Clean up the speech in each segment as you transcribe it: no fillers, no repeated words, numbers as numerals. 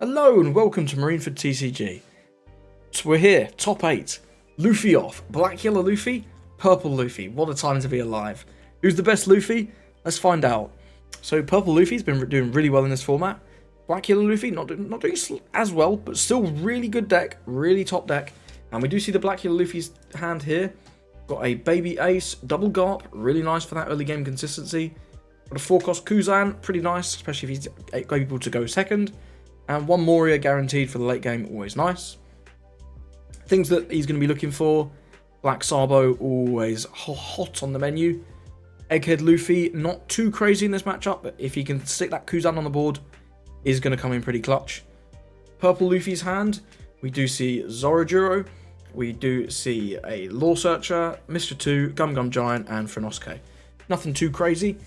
Hello and welcome to Marineford TCG. So we're here, top 8. Luffy off. Black Yellow Luffy, Purple Luffy. What a time to be alive. Who's the best Luffy? Let's find out. So Purple Luffy's been doing really well in this format. Black Yellow Luffy not doing as well, but still really good deck, really top deck. And we do see the Black Yellow Luffy's hand here. Got a Baby Ace, double Garp, really nice for that early game consistency. Got a 4-cost Kuzan, pretty nice, especially if he's able to go second. And one Moria guaranteed for the late game, always nice. Things that he's going to be looking for. Black Sabo, always hot on the menu. Egghead Luffy, not too crazy in this matchup, but if he can stick that Kuzan on the board, is going to come in pretty clutch. Purple Luffy's hand, we do see Zorojuro, we do see a Law Searcher, Mr. 2, Gum Gum Giant, and Frenosuke. Nothing too crazy.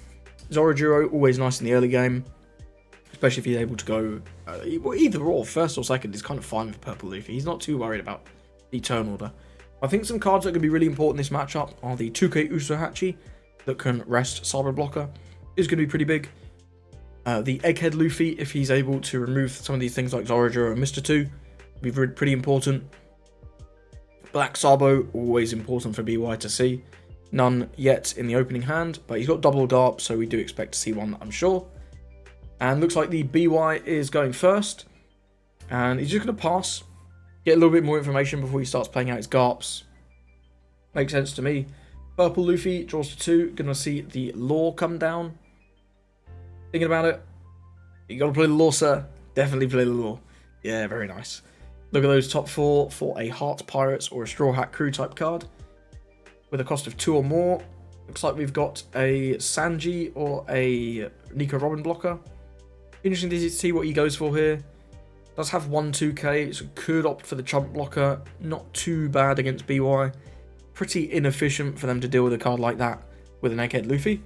Zorojuro, always nice in the early game. Especially if he's able to go either or, first or second, is kind of fine with Purple Luffy. He's not too worried about the turn order. I think some cards that are going to be really important in this matchup are the 2K Usohachi that can rest Sabo Blocker. Is going to be pretty big. The Egghead Luffy, if he's able to remove some of these things like Zorojuro and Mr. 2, will be pretty important. Black Sabo, always important for BY to see. None yet in the opening hand, but he's got double Garp, so we do expect to see one, I'm sure. And looks like the BY is going first. And he's just going to pass. Get a little bit more information before he starts playing out his Garps. Makes sense to me. Purple Luffy draws to 2. Going to see the Law come down. Thinking about it. You got to play the Law, sir. Definitely play the Law. Yeah, very nice. Look at those top 4 for a Heart Pirates or a Straw Hat Crew type card. With a cost of 2 or more. Looks like we've got a Sanji or a Nico Robin blocker. Interesting to see what he goes for here. Does have 1-2k, so could opt for the chump blocker. Not too bad against BY. Pretty inefficient for them to deal with a card like that with an Egghead Luffy.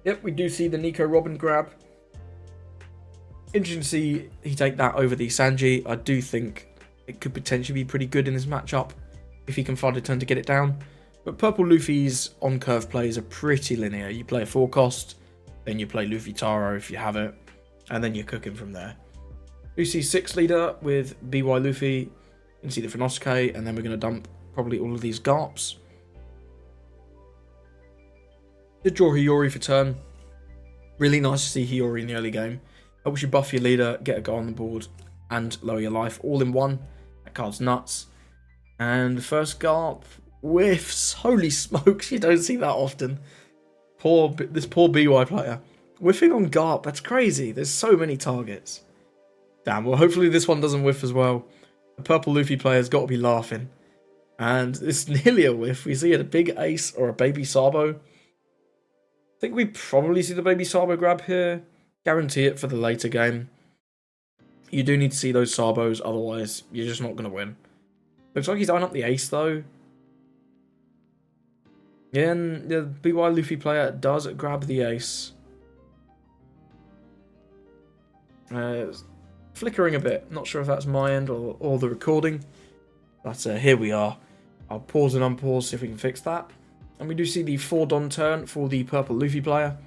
Yep, we do see the Nico Robin grab. Interesting to see he take that over the Sanji. I do think it could potentially be pretty good in this matchup if he can find a turn to get it down. But Purple Luffy's on-curve plays are pretty linear. You play a 4-cost. Then you play Luffy Taro if you have it, and then you're cooking from there. You see 6 leader with BY Luffy, you can see the Frenosuke, and then we're going to dump probably all of these Garps. Did draw Hiyori for turn. Really nice to see Hiyori in the early game. Helps you buff your leader, get a guy on the board, and lower your life all in one. That card's nuts. And the first Garp whiffs. Holy smokes, you don't see that often. This poor BY player. Whiffing on Garp, that's crazy. There's so many targets. Damn, well hopefully this one doesn't whiff as well. The Purple Luffy player's got to be laughing. And it's nearly a whiff. We see a big Ace or a Baby Sabo. I think we probably see the Baby Sabo grab here. Guarantee it for the later game. You do need to see those Sabos, otherwise you're just not going to win. Looks like he's eyeing up the Ace though. Yeah, and the BY Luffy player does grab the Ace. Flickering a bit. Not sure if that's my end or the recording. But here we are. I'll pause and unpause, see if we can fix that. And we do see the 4-Don turn for the Purple Luffy player.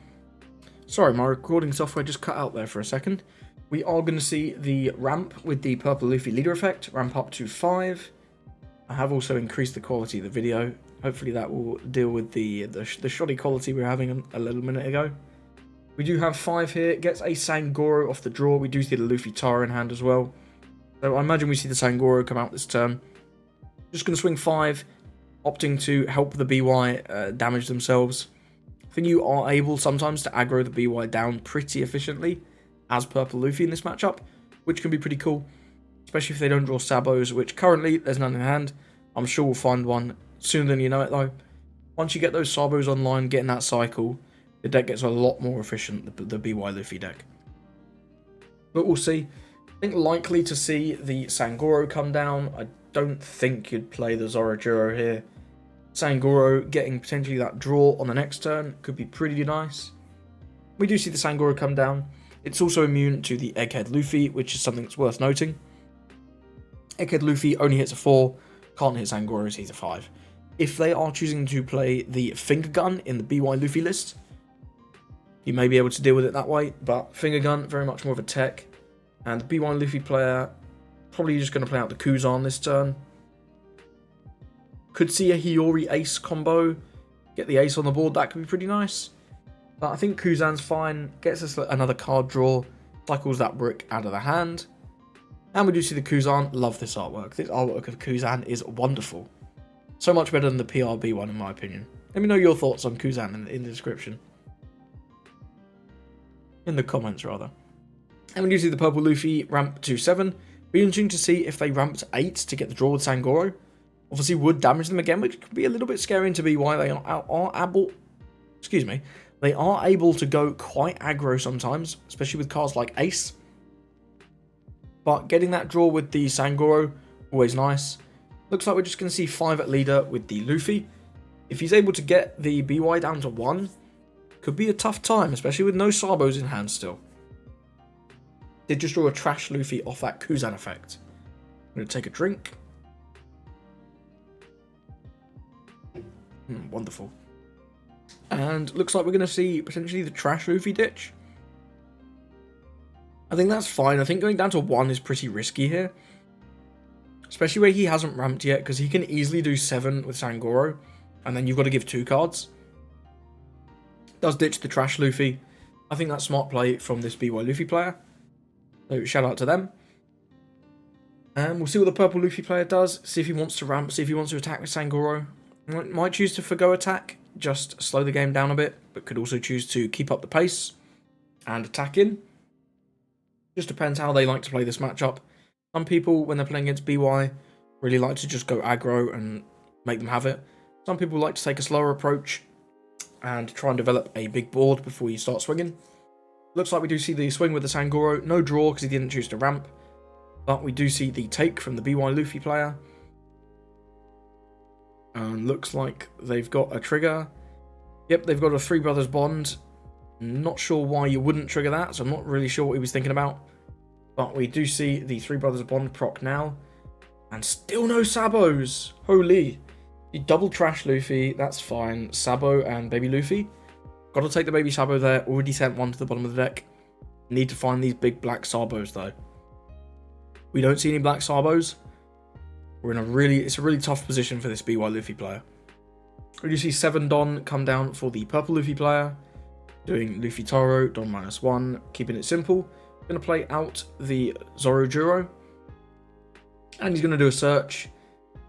Sorry, my recording software just cut out there for a second. We are going to see the ramp with the Purple Luffy leader effect. Ramp up to 5. I have also increased the quality of the video. Hopefully that will deal with the shoddy quality we were having a little minute ago. We do have 5 here. Gets a Sangoro off the draw. We do see the Luffy Taro in hand as well. So I imagine we see the Sangoro come out this turn. Just going to swing 5. Opting to help the BY damage themselves. I think you are able sometimes to aggro the BY down pretty efficiently as Purple Luffy in this matchup, which can be pretty cool. Especially if they don't draw Sabos, which currently there's none in hand. I'm sure we'll find one sooner than you know it though. Once you get those Sabos online, getting that cycle, the deck gets a lot more efficient, the BY Luffy deck. But we'll see. I think likely to see the Sangoro come down. I don't think you'd play the Zorojuro here. Sangoro getting potentially that draw on the next turn could be pretty nice. We do see the Sangoro come down. It's also immune to the Egghead Luffy, which is something that's worth noting. Egghead Luffy only hits a 4, can't hit Sangoro's, he's a 5. If they are choosing to play the Finger Gun in the BY Luffy list, you may be able to deal with it that way, but Finger Gun, very much more of a tech. And the B1 Luffy player, probably just going to play out the Kuzan this turn. Could see a Hiyori Ace combo. Get the Ace on the board, that could be pretty nice. But I think Kuzan's fine. Gets us another card draw. Cycles that brick out of the hand. And we do see the Kuzan. Love this artwork. This artwork of Kuzan is wonderful. So much better than the PRB one in my opinion. Let me know your thoughts on Kuzan in the description. In the comments rather. And we do see the purple Luffy ramp to 7. Be interesting to see if they ramp to 8 to get the draw with Sangoro. Obviously would damage them again, which could be a little bit scary to be why they are able... Excuse me. They are able to go quite aggro sometimes, especially with cards like Ace. But getting that draw with the Sangoro, always nice. Looks like we're just going to see 5 at leader with the Luffy. If he's able to get the BY down to 1, could be a tough time, especially with no Sabos in hand still. Did just draw a trash Luffy off that Kuzan effect. I'm going to take a drink. Wonderful. And looks like we're going to see potentially the trash Luffy ditch. I think that's fine. I think going down to 1 is pretty risky here. Especially where he hasn't ramped yet, because he can easily do 7 with Sangoro. And then you've got to give 2 cards. Does ditch the trash Luffy. I think that's smart play from this BY Luffy player. So shout out to them. And we'll see what the purple Luffy player does. See if he wants to ramp. See if he wants to attack with Sangoro. Might choose to forgo attack. Just slow the game down a bit. But could also choose to keep up the pace. And attack in. Just depends how they like to play this matchup. Some people, when they're playing against BY, really like to just go aggro and make them have it. Some people like to take a slower approach and try and develop a big board before you start swinging. Looks like we do see the swing with the Sangoro. No draw because he didn't choose to ramp. But we do see the take from the BY Luffy player. And looks like they've got a trigger. Yep, they've got a Three Brothers Bond. Not sure why you wouldn't trigger that, so I'm not really sure what he was thinking about. But we do see the Three Brothers Bond proc now. And still no Sabos. Holy. You double trash Luffy, that's fine. Sabo and Baby Luffy. Got to take the Baby Sabo there. Already sent one to the bottom of the deck. Need to find these big black Sabos though. We don't see any black Sabos. It's a really tough position for this BY Luffy player. We do see 7 Don come down for the purple Luffy player. Doing Luffy Taro, Don -1, keeping it simple. Going to play out the Zoro Juro. And he's going to do a search.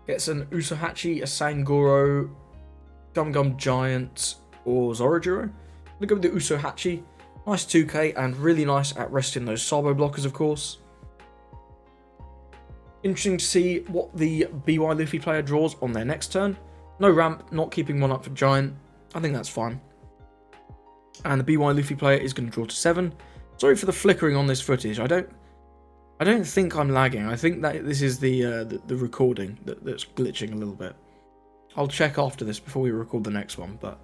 Gets an Usohachi, a Sangoro, Gum Gum Giant, or Zoro Juro. I'm going to go with the Usohachi. Nice 2k and really nice at resting those Sabo blockers, of course. Interesting to see what the BY Luffy player draws on their next turn. No ramp, not keeping one up for Giant. I think that's fine. And the BY Luffy player is going to draw to 7. Sorry for the flickering on this footage. I don't think I'm lagging. I think that this is the recording that's glitching a little bit. I'll check after this before we record the next one, but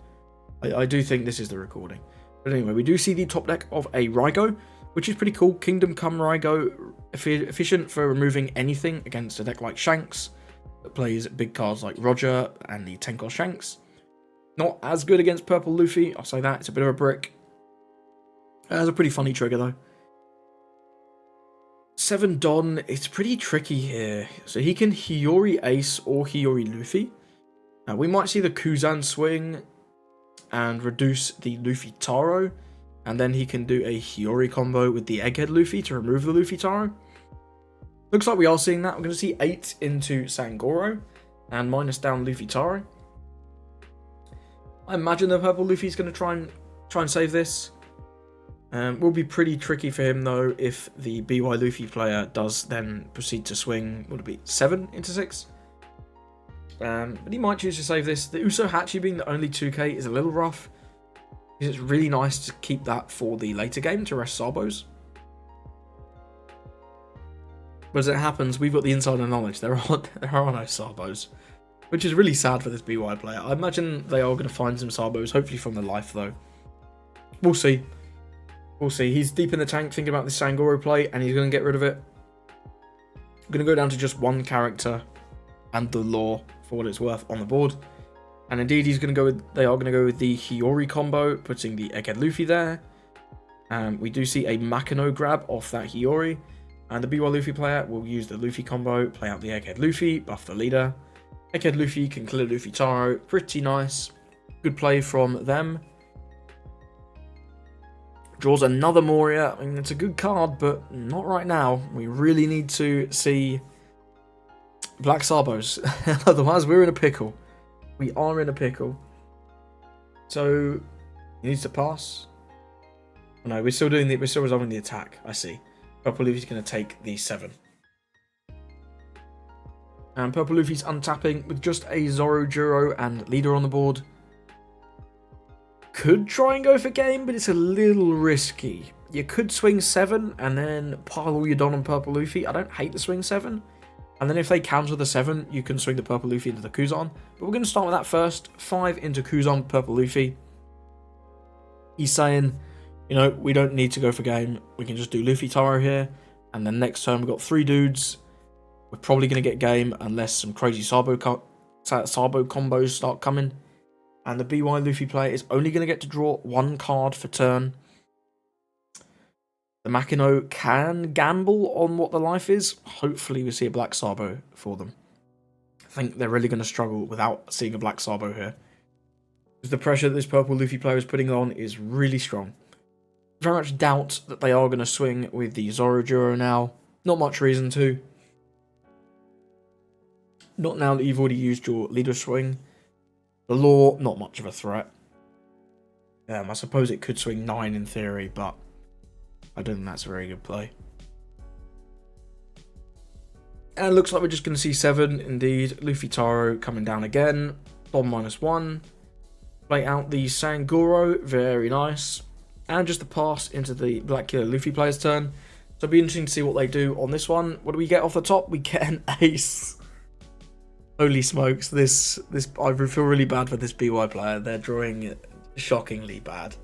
I do think this is the recording. But anyway, we do see the top deck of a Raigo, which is pretty cool. Kingdom Come Raigo, efficient for removing anything against a deck like Shanks, that plays big cards like Roger and the Tenko Shanks. Not as good against purple Luffy, I'll say that. It's a bit of a brick. It has a pretty funny trigger though. 7 Don, it's pretty tricky here. So he can Hiyori Ace or Hiyori Luffy. We might see the Kuzan swing and reduce the Luffy Taro. And then he can do a Hiyori combo with the Egghead Luffy to remove the Luffy Taro. Looks like we are seeing that. We're going to see 8 into Sangoro and minus down Luffy Taro. I imagine the purple Luffy's going to try and save this. Will be pretty tricky for him though if the BY Luffy player does then proceed to swing, would it be 7 into 6? But he might choose to save this. The Usohachi being the only 2k is a little rough. It's really nice to keep that for the later game to rest Sabos. But as it happens, we've got the insider knowledge. There are no Sabos, which is really sad for this BY player. I imagine they are going to find some Sabos, hopefully from the life though. We'll see. We'll see. He's deep in the tank thinking about this Sangoro play, and he's going to get rid of it. I'm going to go down to just 1 character and the law for what it's worth on the board. And indeed, they are going to go with the Hiyori combo, putting the Egghead Luffy there. We do see a Makino grab off that Hiyori. And the BY Luffy player will use the Luffy combo, play out the Egghead Luffy, buff the leader. Egghead Luffy can clear Luffy Taro, pretty nice. Good play from them. Draws another Moria. I mean, it's a good card, but not right now. We really need to see Black Sabos. Otherwise, we're in a pickle. We are in a pickle. So, he needs to pass. No, we're still resolving the attack. I see. Purple Luffy's going to take the 7. And Purple Luffy's untapping with just a Zoro, Juro, and leader on the board. Could try and go for game, but it's a little risky. You could swing 7 and then pile all your Don on Purple Luffy. I don't hate the swing 7. And then if they counter the 7, you can swing the Purple Luffy into the Kuzan. But we're going to start with that first. 5 into Kuzan, Purple Luffy. He's saying, you know, we don't need to go for game. We can just do Luffy Taro here. And then next turn we've got 3 dudes. We're probably going to get game unless some crazy Sabo combos start coming. And the BY Luffy player is only going to get to draw 1 card for turn. The Makino can gamble on what the life is. Hopefully we see a Black Sabo for them. I think they're really going to struggle without seeing a Black Sabo here. Because the pressure that this Purple Luffy player is putting on is really strong. Very much doubt that they are going to swing with the Zoro Juro now. Not much reason to. Not now that you've already used your leader swing. The Law, not much of a threat. I suppose it could swing 9 in theory, but I don't think that's a very good play. And it looks like we're just going to see 7, indeed. Luffy Taro coming down again. Don -1. Play out the Sanguro, very nice. And just a pass into the Black Killer Luffy player's turn. So it'll be interesting to see what they do on this one. What do we get off the top? We get an ace. Holy smokes, this I feel really bad for this BY player. They're drawing shockingly bad.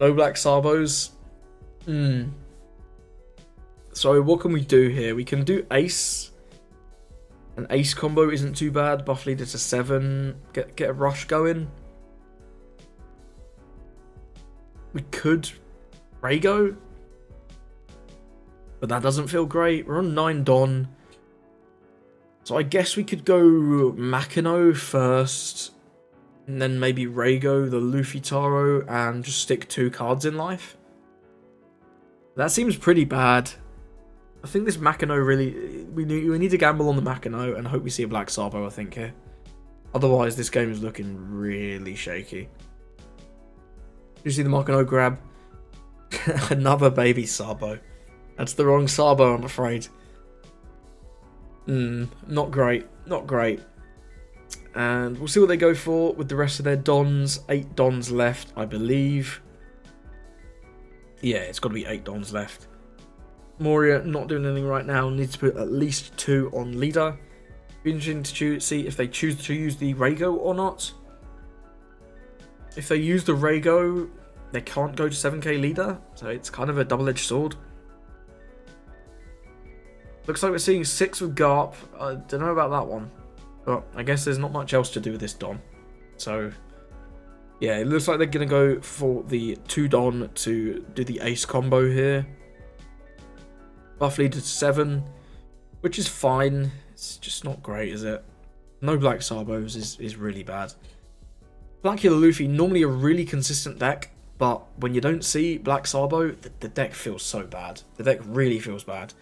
No Black Sabos. So what can we do here? We can do ace. An ace combo isn't too bad. Buff leader to 7. Get a rush going. We could Rego, but that doesn't feel great. We're on 9 Don. So I guess we could go Makino first, and then maybe Rego, the Luffy Taro, and just stick 2 cards in life. That seems pretty bad. I think this Makino really... We need to gamble on the Makino and hope we see a Black Sabo, I think, here. Otherwise, this game is looking really shaky. You see the Makino grab? Another baby Sabo. That's the wrong Sabo, I'm afraid. Not great. Not great. And we'll see what they go for with the rest of their Dons. 8 Dons left, I believe. Yeah, it's got to be 8 Dons left. Moria not doing anything right now. Needs to put at least 2 on leader. Be interesting to see if they choose to use the Rego or not. If they use the Rego, they can't go to 7k leader. So it's kind of a double-edged sword. Looks like we're seeing 6 with Garp. I don't know about that one. But I guess there's not much else to do with this Don. So, yeah, it looks like they're going to go for the 2 Don to do the ace combo here. Buff leader to 7, which is fine. It's just not great, is it? No Black Sabos is really bad. Black Killer Luffy, normally a really consistent deck, but when you don't see Black Sabo, the deck feels so bad. The deck really feels bad.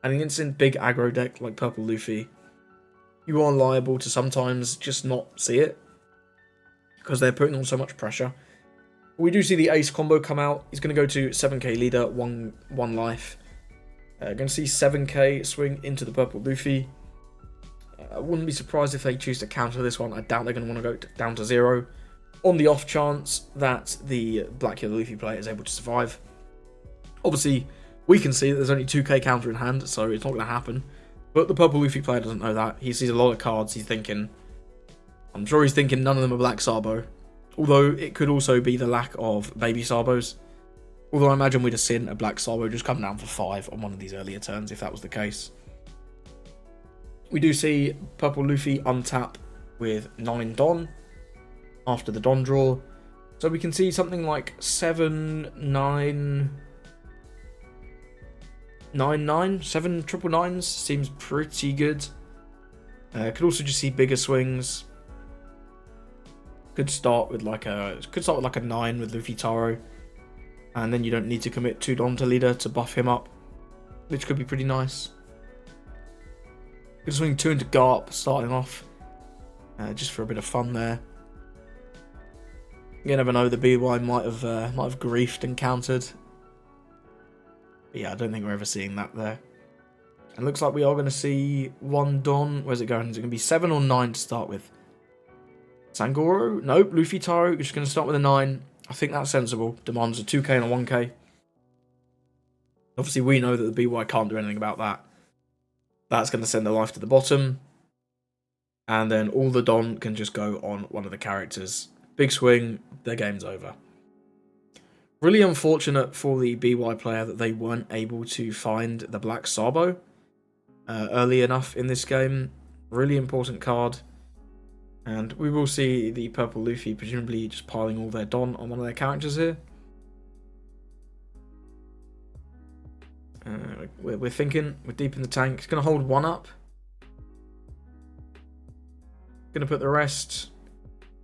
And against a big aggro deck like Purple Luffy, you are liable to sometimes just not see it because they're putting on so much pressure. We do see the ace combo come out. He's going to go to 7k leader, 1 life. Going to see 7k swing into the Purple Luffy. I wouldn't be surprised if they choose to counter this one. I doubt they're going to want to go down to 0. On the off chance that the Black Killer Luffy player is able to survive. Obviously, we can see that there's only 2k counter in hand, so it's not going to happen. But the Purple Luffy player doesn't know that. He sees a lot of cards, he's thinking... I'm sure he's thinking none of them are Black Sabo. Although, it could also be the lack of Baby Sabos. Although I imagine we'd have seen a Black Sabo just come down for 5 on one of these earlier turns, if that was the case. We do see Purple Luffy untap with 9 Don after the Don draw. So we can see something like 7, 9... 9-9, 7 triple nines seems pretty good. Could also just see bigger swings. Could start with like a 9 with Luffy Taro, and then you don't need to commit 2 Don to leader to buff him up, which could be pretty nice. Could swing 2 into Garp starting off, just for a bit of fun there. You never know, the BY might have griefed and countered. But yeah, I don't think we're ever seeing that there. And looks like we are going to see 1 Don. Where's it going? Is it going to be 7 or 9 to start with? Sangoro? Nope. Luffy Taro. Just going to start with a 9. I think that's sensible. Demands a 2k and a 1k. Obviously, we know that the BY can't do anything about that. That's going to send the life to the bottom. And then all the Don can just go on one of the characters. Big swing, their game's over. Really unfortunate for the BY player that they weren't able to find the Black Sabo early enough in this game. Really important card. And we will see the Purple Luffy presumably just piling all their Don on one of their characters here. We're thinking, we're deep in the tank. It's going to hold 1 up. Going to put the rest.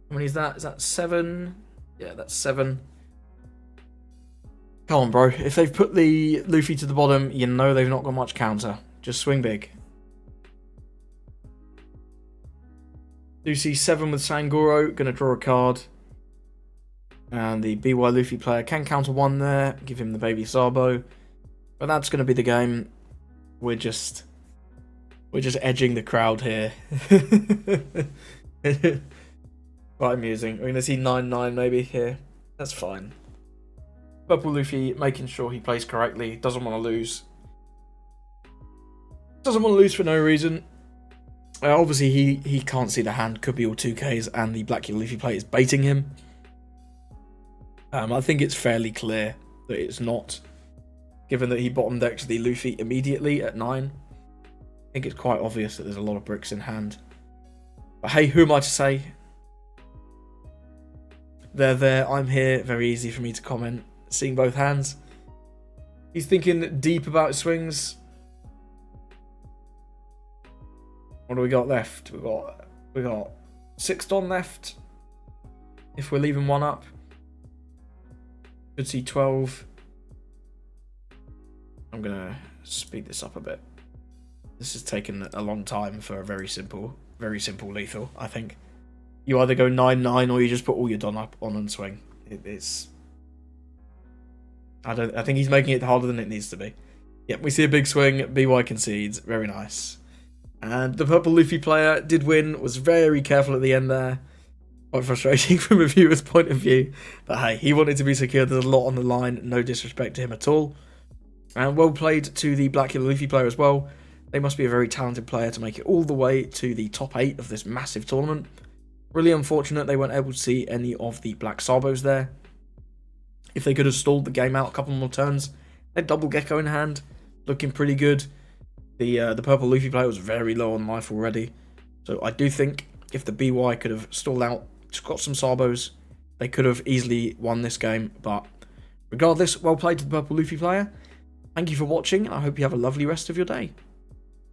How many is that? Is that 7? Yeah, that's 7. Come on, bro. If they've put the Luffy to the bottom, you know they've not got much counter. Just swing big. Do see 7 with Sangoro. Going to draw a card. And the BY Luffy player can counter 1 there. Give him the baby Sabo. But that's going to be the game. We're just edging the crowd here. Quite amusing. We're going to see 9-9 maybe here. That's fine. Purple Luffy making sure he plays correctly. Doesn't want to lose. Doesn't want to lose for no reason. Obviously, he can't see the hand. Could be all 2Ks and the Black Luffy play is baiting him. I think it's fairly clear that it's not. Given that he bottom decks the Luffy immediately at 9. I think it's quite obvious that there's a lot of bricks in hand. But hey, who am I to say? They're there, I'm here. Very easy for me to comment. Seeing both hands. He's thinking deep about his swings. What do we got left? We got 6 Don left. If we're leaving 1 up. Could see 12. I'm gonna speed this up a bit. This has taken a long time for a very simple lethal, I think. You either go 9-9 or you just put all your Don up on and swing. I think he's making it harder than it needs to be. Yep, we see a big swing. BY concedes. Very nice. And the Purple Luffy player did win. Was very careful at the end there. Quite frustrating from a viewer's point of view. But hey, he wanted to be secure. There's a lot on the line. No disrespect to him at all. And well played to the Black Luffy player as well. They must be a very talented player to make it all the way to the top 8 of this massive tournament. Really unfortunate they weren't able to see any of the Black Sabos there. If they could have stalled the game out a couple more turns, they had Double Gecko in hand, looking pretty good. The Purple Luffy player was very low on life already. So I do think if the BY could have stalled out, just got some Sabos, they could have easily won this game. But regardless, well played to the Purple Luffy player. Thank you for watching, and I hope you have a lovely rest of your day.